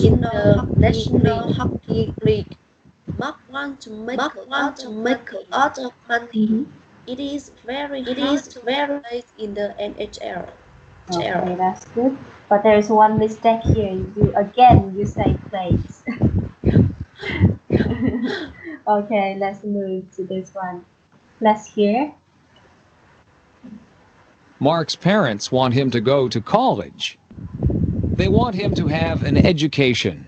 in the National Hockey League. Mark wants to make a lot of money. It is very hard to play in the NHL. Okay, that's good. But there's one mistake here. You say plays. Okay, let's move to this one. Let's hear. Mark's parents want him to go to college. They want him to have an education.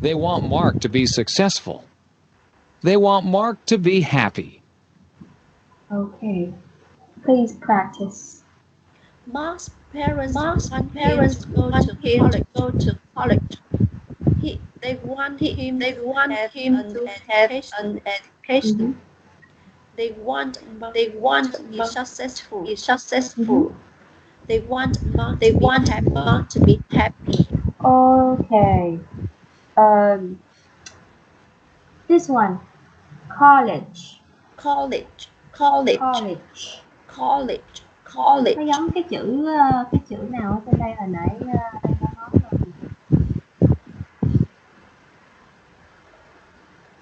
They want Mark to be successful. They want Mark to be happy. Okay, please practice. Mark's parents want him to go to college. They want him to have an education. They want Mark to be successful. They want Mark to be happy. Okay. This one. College. College. Nó giống cái chữ nào ở trên đây hồi nãy anh có nói rồi.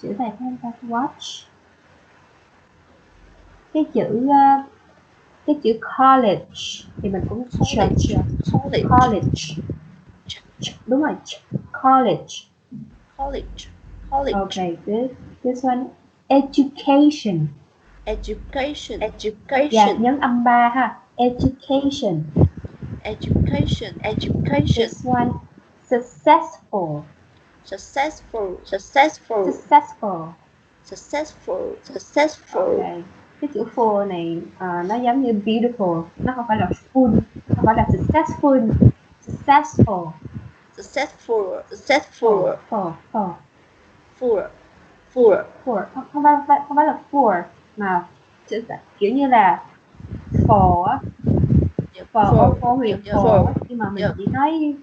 Chữ này phải không ta? Watch. Cái chữ college thì mình cũng college. Đúng rồi, college. Okay, good. This one, education. Dạ, nhấn âm 3 ha. Education. This one, successful. Okay. Cái chữ full này nó giống như beautiful, nó không phải là full, không phải là successful. Không phải là for mà kiểu như là for á, for huyện for, nhưng mà mình chỉ nói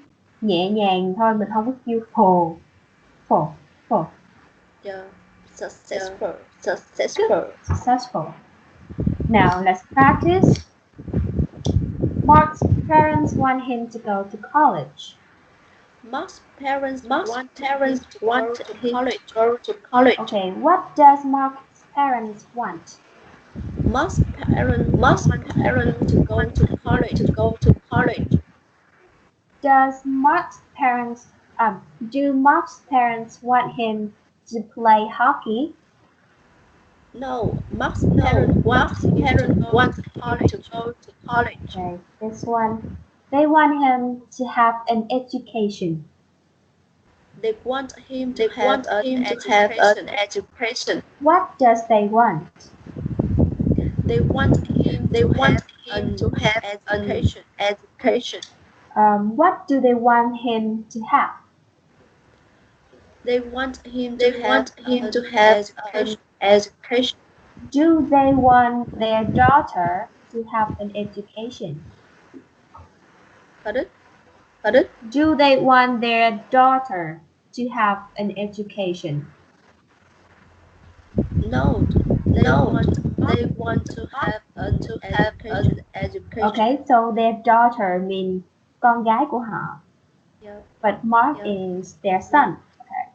nhẹ nhàng thôi, mình không có kêu for. Yeah, Successful. Now let's practice. Mark's parents want him to go to college. Mark's parents want him to go to college. Okay, what does Mark's parents want? Mark's parents to go to college. Do Mark's parents want him to play hockey? No, Mark's parents want him to go to college. Okay, this one. They want him to have an education. They want him to have an education. What does they want? They want him to have an education. What do they want him to have? They want him to have an education. Do they want their daughter to have an education? Pardon? Do they want their daughter to have an education? No, they want to have an education. Okay, so their daughter means con gái của họ. Yeah. But Mark is their son. Okay.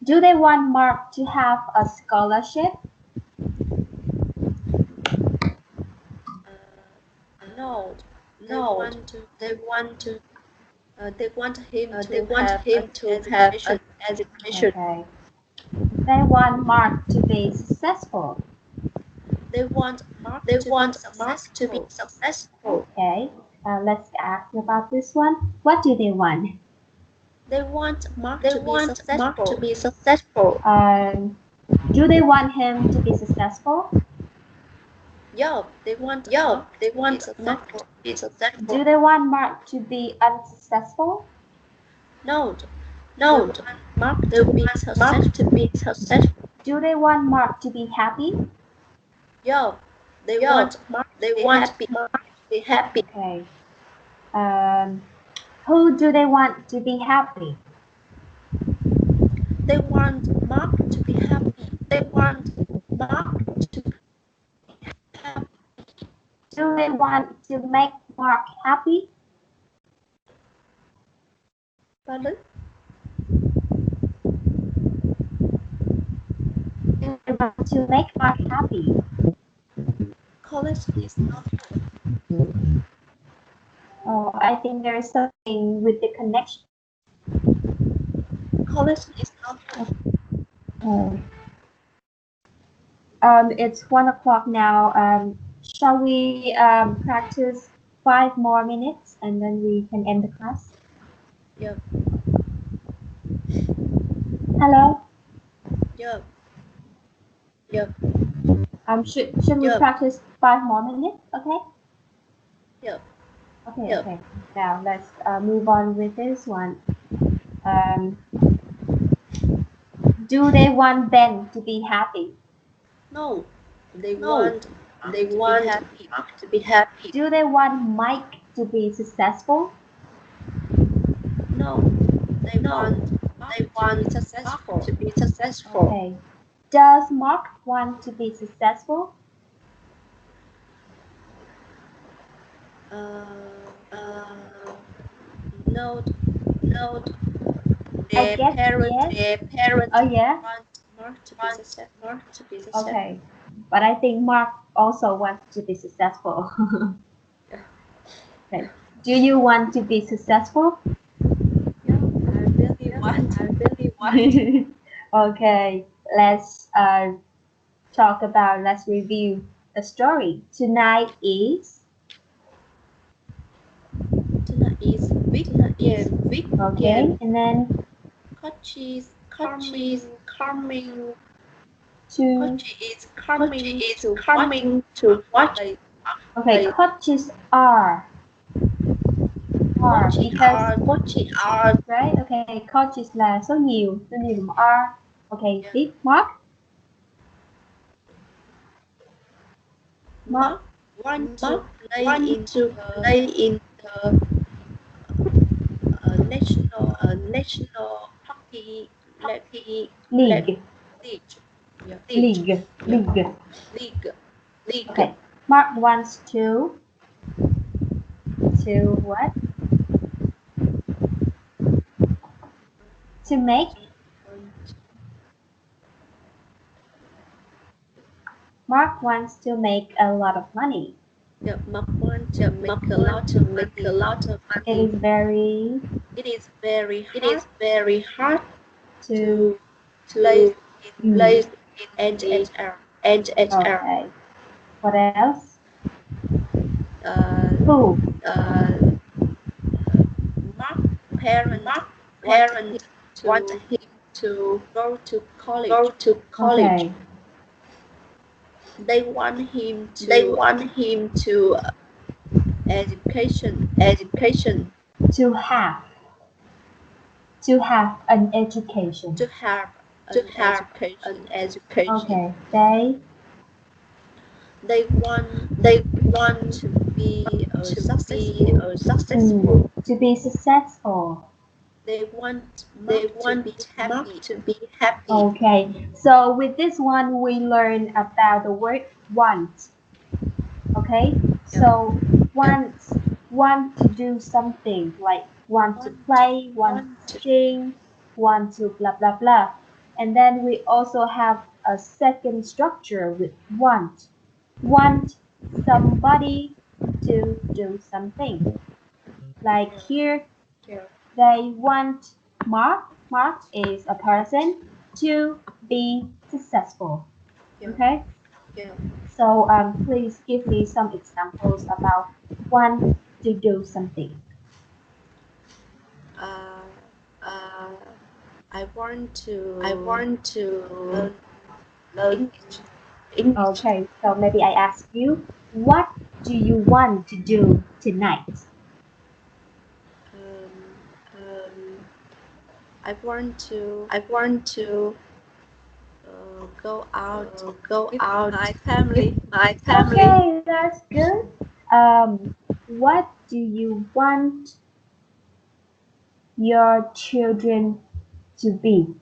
Do they want Mark to have a scholarship? No. They want to They want him they to want have him an to have education. an education. Okay. They want Mark to be successful. They want Mark They to want be Mark to be successful. successful. Okay. Let's ask about this one. What do they want? They want Mark They to be want Mark to successful. be successful. Do they want him to be successful? Yeah, they want Yeah, Mark they to be want Mark successful. to be successful. Do they want Mark to be unsuccessful? No, No, they want Mark they to be want Mark to be successful. Do they want Mark to be happy? Yeah, they Yeah, want Mark they to be want happy. Mark to be happy. Okay. Who do they want to be happy? They want Mark to be happy. They want Mark to be happy. Do they want to make Mark happy? Pardon? Do they want to make Mark happy? College is not Oh, I think there is something with the connection. College is not Oh. It's 1 o'clock now. Shall we practice 5 more minutes and then we can end the class? Yeah. Hello. Yeah. Yeah. Should we Yeah. practice 5 more minutes? Okay. Yeah. Okay. Yeah. Okay. Now let's move on with this one. Do they want Ben to be happy? No, they No, want they Mark to be want happy. Mark to be happy. Do they want Mike to be successful? No, they No, want Mark they to want be successful. Mark to be successful. Okay. Does Mark want to be successful? No, No, I guess yes. their parents Oh yeah. want Mark to be want successful. Mark to be successful. Okay. But I think Mark also wants to be successful. Okay. Do you want to be successful? Yeah, I really want. I really want. Okay. Let's let's review the story. Tonight is Tonight is week. okay, and then Coach is Coach is coming. to Coach is coming to watch. coming to watch. Like, okay, coaches are because Watching our right, okay, coaches là số nhiều bằng are. Okay, tiếp Mark. Mark want to play want in to the play in the national hockey hockey League. league. Yeah. League. League. Okay. Mark wants to what? To make Mark wants to make a lot of money. Yeah, Mark want to make a lot to of make money. a lot of money. It is very It is very hard to place in place in the NHR. NHR. okay. What else? Uh, Who? Mark parent Parents want to him to go to college. go to college. Okay. They want him to They want him to education. To have an education. To have to an have education. an education. Okay. They want To to be be successful. To be successful. They want They Mark want to be happy. Mark to be happy. Okay. So with this one, we learn about the word want. Okay. So want to do something like want to play, want to sing, want to blah blah blah. And then we also have a second structure with want. Want somebody to do something. Like here, Yeah. They want Mark is a person, to be successful. Yeah. Okay? Yeah. So please give me some examples about want to do something. Uh, uh, I want to to learn learn English. English. Okay, so maybe I ask you, what do you want to do tonight? Um, Um, I want to go out go with out my with family. my family. Okay, that's good. What do you want your children to be?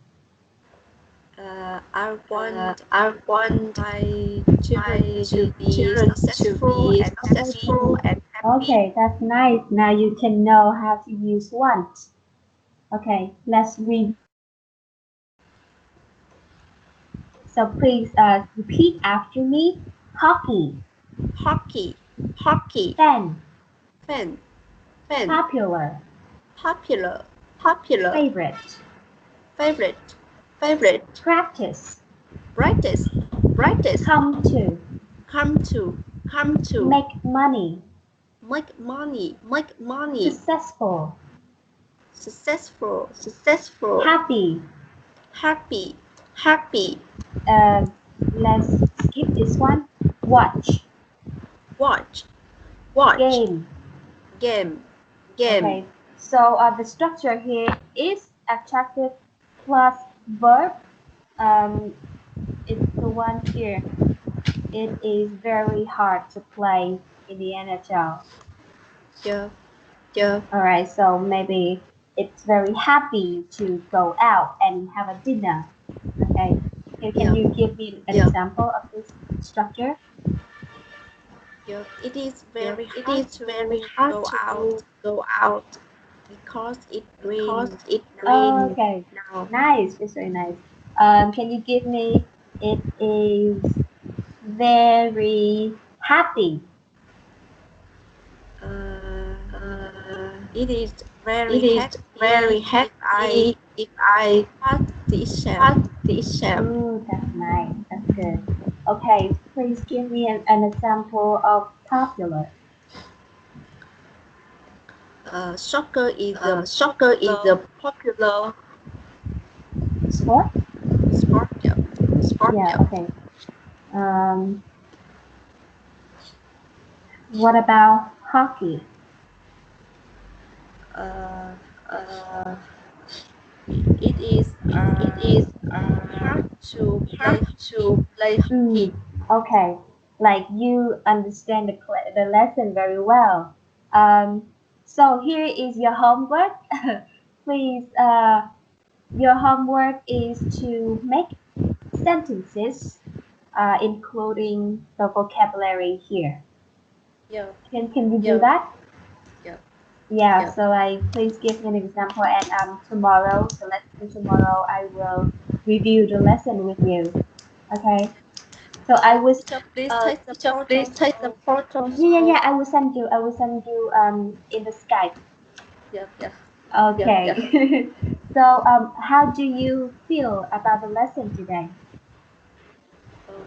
I want My children to be children to successful be and happy. successful and happy. Okay, that's nice. Now you can know how to use want. Okay, let's review. So please repeat after me. Hockey, Hockey, Hockey, fan, fan, fan, popular, popular, popular, favorite, favorite, favorite, practice, brightest, brightest, come to, come to, come to, make money, make money, make money, successful, successful, successful, happy. happy, happy, Uh, let's skip this one. Watch, watch, watch, game. game, game, Okay, so the structure here is attractive plus verb. Um, it's the one here. It is very hard to play in the NHL. yeah, yeah, All right, so maybe it's very happy to go out and have a dinner. Okay, can yeah, you give me an yeah, example of this structure? yeah. It is yeah. very It hard is very to hard go out to go out because it because rains it now. rains Okay, now. nice. It's very nice. Can you give me? It is very happy. It is very It is happy very happy if I pass the exam. pass the exam. Ooh, that's nice. That's good. Okay, please give me an example of popular. Soccer is a Soccer is popular a popular Sport? sport. Yeah. sport. Yeah, okay. Um, what about hockey? Uh, Uh, it is it is hard to play hard hockey. to play hockey. Okay, like you understand the lesson very well. So here is your homework. Please, your homework is to make sentences, including the vocabulary here. Yeah. Can you do that? Yeah. Yeah, Yeah. so please give me an example, and tomorrow, the lesson tomorrow, I will review the lesson with you. Okay? So I was Teacher, please take the Teacher, please photos. take the photos yeah, yeah, of yeah, I will send you in the Skype. Yeah. Yeah. yeah, Okay. yeah. So how do you feel about the lesson today? Um,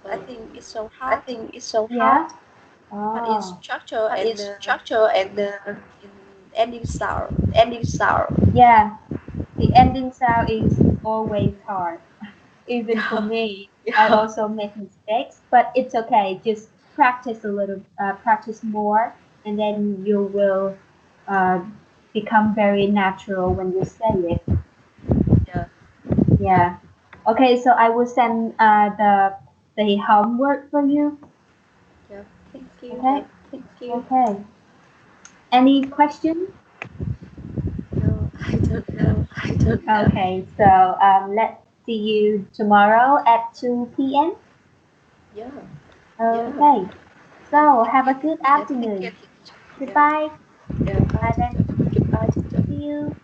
I Um, think it's so I hard, think it's so hard, Yeah. but in Oh. structure but and its structure and in ending sound. ending sound. Yeah. The ending sound is always hard. Even for Yeah. me, I Yeah, also make mistakes, but it's okay. Just practice a little, practice more, and then you will uh, become very natural when you say it. Yeah. yeah. Yeah. Okay, so I will send the homework for you. Yeah. Thank you. Okay. Yeah, thank you. Okay. Any questions? No, I don't have. No, I don't have. Okay. So let's see you tomorrow at 2 p.m. Yeah. Yeah. Okay. So Thank have you, a good teacher. Thank you, afternoon. teacher. Yeah. Goodbye. Yeah, bye, Bye then. teacher. Goodbye, teacher. See you.